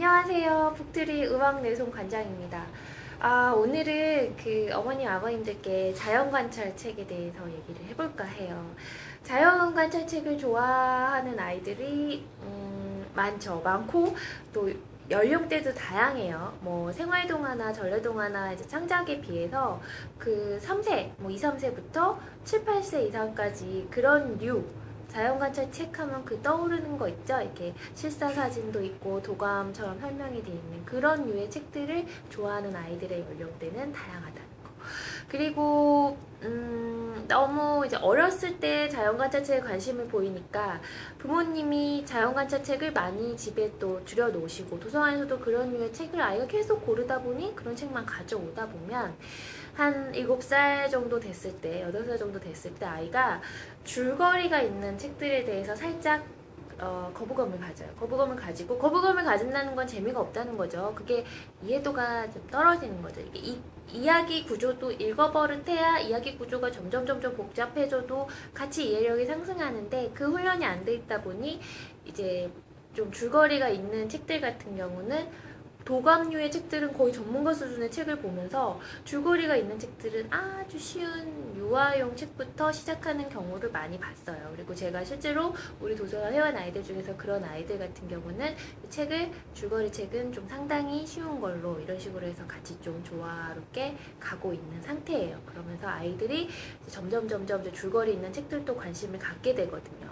안녕하세요. 북트리 음악내송 관장입니다. 오늘은 어머님, 아버님들께 자연관찰 책에 대해서 얘기를 해볼까 해요. 자연관찰 책을 좋아하는 아이들이 많고 또 연령대도 다양해요. 뭐 생활동화나 전래동화나 이제 창작에 비해서 3세, 2, 3세부터 7, 8세 이상까지 그런 류 자연관찰 책 하면 떠오르는 거 있죠? 이렇게 실사사진도 있고 도감처럼 설명이 되어 있는 그런 류의 책들을 좋아하는 아이들의 연령대는 다양하다는 거. 그리고 너무 이제 어렸을 때 자연관찰 책에 관심을 보이니까 부모님이 자연관찰 책을 많이 집에 또 들여 놓으시고 도서관에서도 그런 류의 책을 아이가 계속 고르다 보니 그런 책만 가져오다 보면 한 7살 정도 됐을 때, 8살 정도 됐을 때 아이가 줄거리가 있는 책들에 대해서 살짝 거부감을 가져요. 거부감을 가진다는 건 재미가 없다는 거죠. 그게 이해도가 좀 떨어지는 거죠. 이게 이야기 구조도 읽어버릇해야 이야기 구조가 점점 복잡해져도 같이 이해력이 상승하는데 그 훈련이 안 돼 있다 보니 이제 좀 줄거리가 있는 책들 같은 경우는 도감류의 책들은 거의 전문가 수준의 책을 보면서 줄거리가 있는 책들은 아주 쉬운 유아용 책부터 시작하는 경우를 많이 봤어요. 그리고 제가 실제로 우리 도서관 회원 아이들 중에서 그런 아이들 같은 경우는 줄거리 책은 좀 상당히 쉬운 걸로 이런 식으로 해서 같이 좀 조화롭게 가고 있는 상태예요. 그러면서 아이들이 점점 줄거리 있는 책들도 관심을 갖게 되거든요.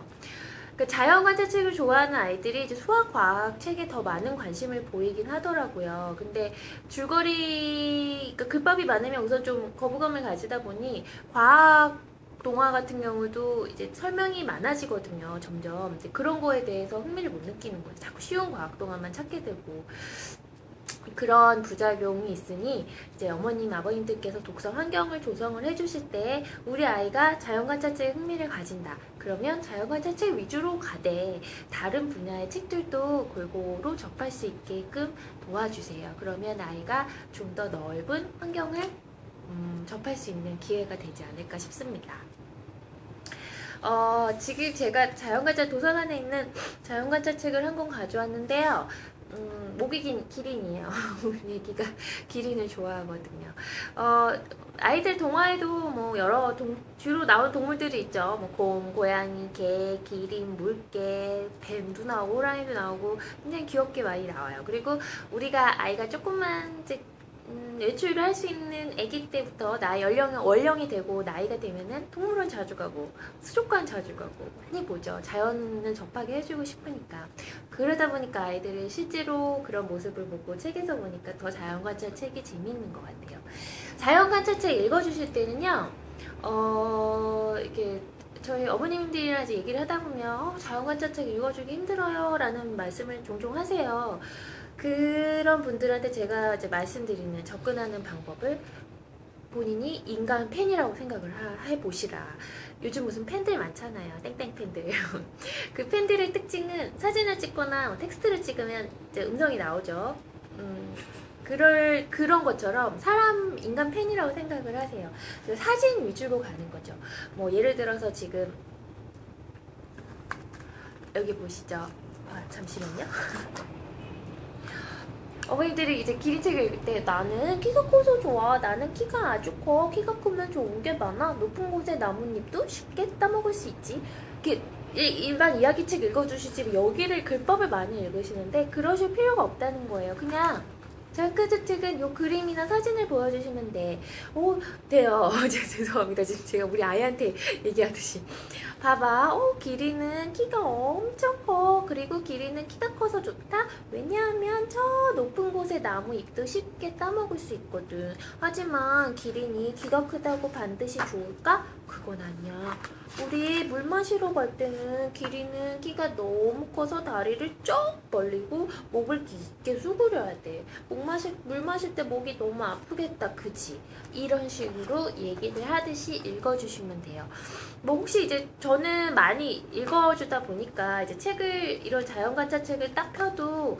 자연관찰 책을 좋아하는 아이들이 이제 수학, 과학 책에 더 많은 관심을 보이긴 하더라고요. 근데 줄거리, 글밥이 많으면 우선 좀 거부감을 가지다 보니 과학 동화 같은 경우도 이제 설명이 많아지거든요. 점점. 이제 그런 거에 대해서 흥미를 못 느끼는 거예요. 자꾸 쉬운 과학 동화만 찾게 되고. 그런 부작용이 있으니 이제 어머님, 아버님들께서 독서 환경을 조성을 해주실 때 우리 아이가 자연관찰책에 흥미를 가진다. 그러면 자연관찰책 위주로 가되 다른 분야의 책들도 골고루 접할 수 있게끔 도와주세요. 그러면 아이가 좀 더 넓은 환경을 접할 수 있는 기회가 되지 않을까 싶습니다. 지금 제가 도서관에 있는 자연관찰 책을 한 권 가져왔는데요. 목이 긴 기린이에요. 우리 애기가 기린을 좋아하거든요. 아이들 동화에도 뭐 주로 나온 동물들이 있죠. 뭐 곰, 고양이, 개, 기린, 물개, 뱀도 나오고 호랑이도 나오고 굉장히 귀엽게 많이 나와요. 그리고 우리가 아이가 조금만 이제 외출을 할 수 있는 아기 때부터 원령이 되고 나이가 되면은 동물원 자주 가고 수족관 자주 가고 많이 보죠. 자연을 접하게 해주고 싶으니까. 그러다 보니까 아이들이 실제로 그런 모습을 보고 책에서 보니까 더 자연관찰 책이 재미있는 것 같아요. 자연관찰 책 읽어주실 때는요, 이렇게 저희 어머님들이랑 이제 얘기를 하다 보면 자연관찰 책 읽어주기 힘들어요 라는 말씀을 종종 하세요. 그런 분들한테 제가 이제 말씀드리는 접근하는 방법을 본인이 인간 팬이라고 생각을 해보시라. 요즘 무슨 팬들 많잖아요. 땡땡 팬들. 그 팬들의 특징은 사진을 찍거나 텍스트를 찍으면 이제 음성이 나오죠. 그런 것처럼 인간 팬이라고 생각을 하세요. 사진 위주로 가는 거죠. 뭐 예를 들어서 지금 여기 보시죠. 잠시만요. 어머니들이 이제 기린책을 읽을 때 나는 키가 커서 좋아. 나는 키가 아주 커. 키가 크면 좋은 게 많아. 높은 곳의 나뭇잎도 쉽게 따먹을 수 있지. 이렇게 일반 이야기책 읽어주시지 여기를 글법을 많이 읽으시는데 그러실 필요가 없다는 거예요. 그냥 자연관찰책은 요 그림이나 사진을 보여주시면 돼. 돼요. 죄송합니다. 지금 제가 우리 아이한테 얘기하듯이. 봐봐. 기린은 키가 엄청 커. 그리고 기린은 키가 커서 좋다. 왜냐하면 저 높은 곳의 나무 잎도 쉽게 따먹을 수 있거든. 하지만 기린이 키가 크다고 반드시 좋을까? 그건 아니야. 우리 물 마시러 갈 때는 기린은 키가 너무 커서 다리를 쭉 벌리고 목을 깊게 수그려야 돼. 물 마실 때 목이 너무 아프겠다. 그지? 이런 식으로 얘기를 하듯이 읽어주시면 돼요. 뭐 혹시 이제 저는 많이 읽어주다 보니까 이제 이런 자연관찰 책을 딱 펴도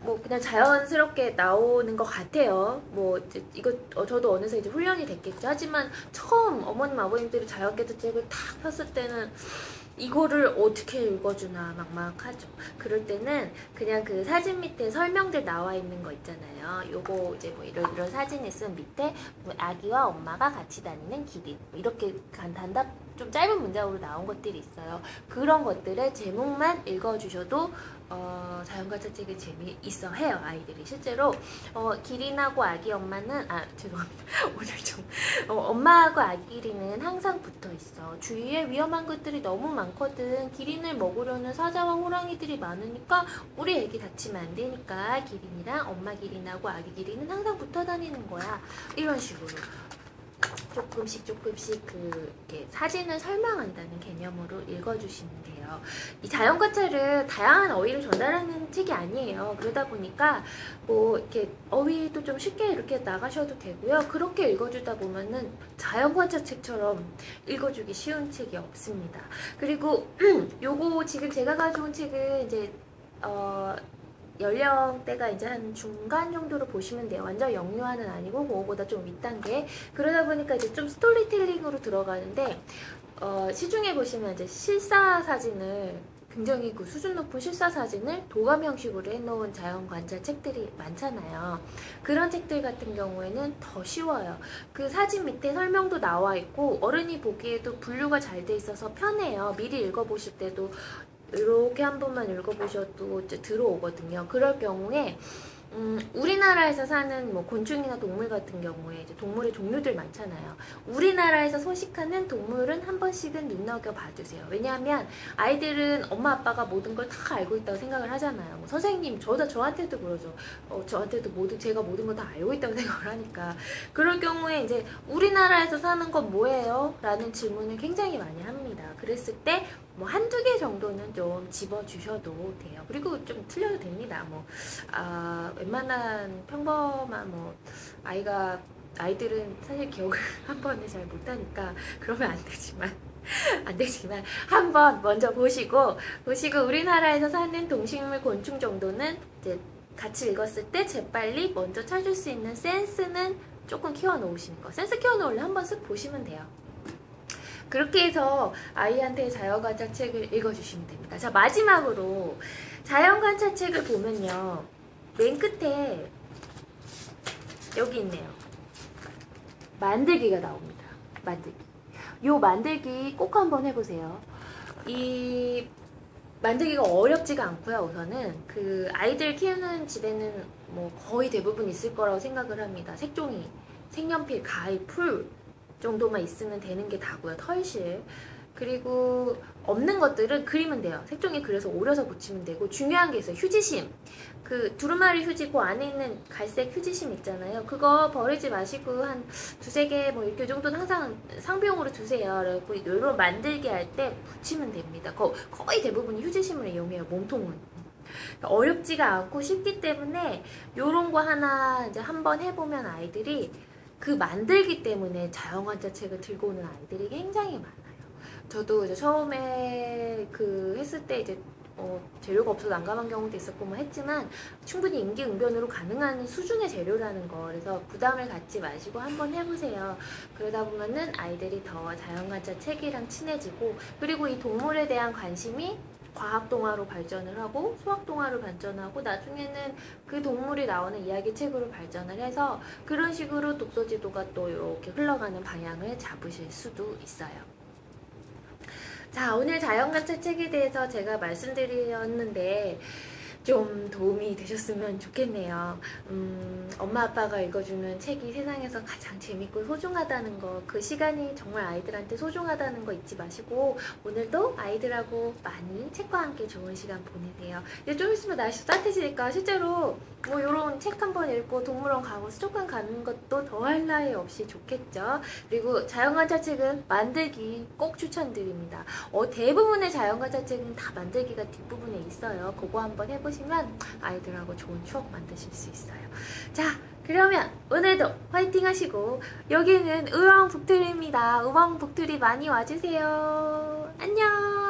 뭐 그냥 자연스럽게 나오는 것 같아요. 뭐 이거 저도 어느새 이제 훈련이 됐겠죠. 하지만 처음 어머님 아버님들이 자연관찰 책을 딱 폈을 때는 이거를 어떻게 읽어주나 막막하죠. 그럴 때는 그냥 그 사진 밑에 설명들 나와 있는 거 있잖아요. 요거 이제 뭐 이런 사진이 있으면 밑에 뭐 아기와 엄마가 같이 다니는 기린 뭐 이렇게 단답 좀 짧은 문장으로 나온 것들이 있어요. 그런 것들의 제목만 읽어주셔도 자연관찰책이 재미있어 해요. 아이들이 실제로 기린하고 아기 엄마는 죄송합니다. 오늘 좀 엄마하고 아기 기린은 항상 붙어 있어. 주위에 위험한 것들이 너무 많거든. 기린을 먹으려는 사자와 호랑이들이 많으니까 우리 애기 다치면 안 되니까 기린이랑 엄마 기린하고 아기 기린은 항상 붙어 다니는 거야. 이런 식으로 조금씩 이렇게 사진을 설명한다는 개념으로 읽어주시면 돼요. 이 자연관찰을 다양한 어휘를 전달하는 책이 아니에요. 그러다 보니까 뭐 이렇게 어휘도 좀 쉽게 이렇게 나가셔도 되고요. 그렇게 읽어주다 보면은 자연관찰 책처럼 읽어주기 쉬운 책이 없습니다. 그리고 요거 지금 제가 가져온 책은 이제 연령대가 이제 한 중간 정도로 보시면 돼요. 완전 영유아는 아니고 그거보다 좀 윗단계. 그러다 보니까 이제 좀 스토리텔링으로 들어가는데 시중에 보시면 이제 실사 사진을 굉장히 그 수준 높은 실사 사진을 도감 형식으로 해놓은 자연 관찰 책들이 많잖아요. 그런 책들 같은 경우에는 더 쉬워요. 그 사진 밑에 설명도 나와 있고 어른이 보기에도 분류가 잘 돼 있어서 편해요. 미리 읽어보실 때도 이렇게 한 번만 읽어보셔도 이제 들어오거든요. 그럴 경우에 우리나라에서 사는 뭐 곤충이나 동물 같은 경우에 이제 동물의 종류들 많잖아요. 우리나라에서 서식하는 동물은 한 번씩은 눈여겨 봐주세요. 왜냐하면 아이들은 엄마 아빠가 모든 걸 다 알고 있다고 생각을 하잖아요. 뭐 선생님 저한테도 그러죠. 저한테도 제가 모든 걸 다 알고 있다고 생각을 하니까. 그럴 경우에 이제 우리나라에서 사는 건 뭐예요? 라는 질문을 굉장히 많이 합니다. 그랬을 때 뭐 한두 개 정도는 좀 집어주셔도 돼요. 그리고 좀 틀려도 됩니다. 웬만한 평범한 아이들은 사실 기억을 한 번에 잘 못하니까 그러면 안 되지만 한번 먼저 보시고 우리나라에서 사는 동식물 곤충 정도는 이제 같이 읽었을 때 재빨리 먼저 찾을 수 있는 센스는 조금 키워놓으시는 거. 센스 키워놓으려 한번 쓱 보시면 돼요. 그렇게 해서 아이한테 자연관찰 책을 읽어주시면 됩니다. 자, 마지막으로 자연관찰 책을 보면요. 맨 끝에 여기 있네요. 만들기가 나옵니다. 요 만들기 꼭 한번 해보세요. 이 만들기가 어렵지가 않고요. 우선은 그 아이들 키우는 집에는 뭐 거의 대부분 있을 거라고 생각을 합니다. 색종이, 색연필, 가위, 풀 정도만 있으면 되는 게 다고요. 털실. 그리고 없는 것들은 그리면 돼요. 색종이 그려서 오려서 붙이면 되고, 중요한 게 있어요. 휴지심. 그 두루마리 휴지 그 안에 있는 갈색 휴지심 있잖아요. 그거 버리지 마시고 한 두세 개 뭐 이렇게 정도는 항상 상비용으로 두세요. 그래갖고 이런 만들기 할 때 붙이면 됩니다. 거의 대부분이 휴지심을 이용해요. 몸통은. 어렵지가 않고 쉽기 때문에 요런 거 하나 이제 한번 해보면 아이들이 그 만들기 때문에 자연관찰 책을 들고 오는 아이들이 굉장히 많아요. 저도 이제 처음에 했을 때 이제 재료가 없어서 난감한 경우도 있었고 뭐 했지만 충분히 임기응변으로 가능한 수준의 재료라는 거. 그래서 부담을 갖지 마시고 한번 해보세요. 그러다 보면은 아이들이 더 자연관찰 책이랑 친해지고, 그리고 이 동물에 대한 관심이 과학동화로 발전을 하고 수학동화로 발전하고 나중에는 그 동물이 나오는 이야기책으로 발전을 해서 그런 식으로 독서지도가 또 이렇게 흘러가는 방향을 잡으실 수도 있어요. 자, 오늘 자연관찰 책에 대해서 제가 말씀드렸는데 좀 도움이 되셨으면 좋겠네요. 엄마 아빠가 읽어주는 책이 세상에서 가장 재밌고 소중하다는 거, 그 시간이 정말 아이들한테 소중하다는 거 잊지 마시고 오늘도 아이들하고 많이 책과 함께 좋은 시간 보내세요. 이제 좀 있으면 날씨 따뜻해지니까 실제로 뭐 요런 책 한번 읽고 동물원 가고 수족관 가는 것도 더할 나위 없이 좋겠죠. 그리고 자연관찰 책은 만들기 꼭 추천드립니다. 대부분의 자연관찰 책은 다 만들기가 뒷부분에 있어요. 그거 한번 해보시면 아이들하고 좋은 추억 만드실 수 있어요. 자, 그러면 오늘도 화이팅 하시고, 여기는 의왕북토리입니다. 의왕북토리 많이 와주세요. 안녕.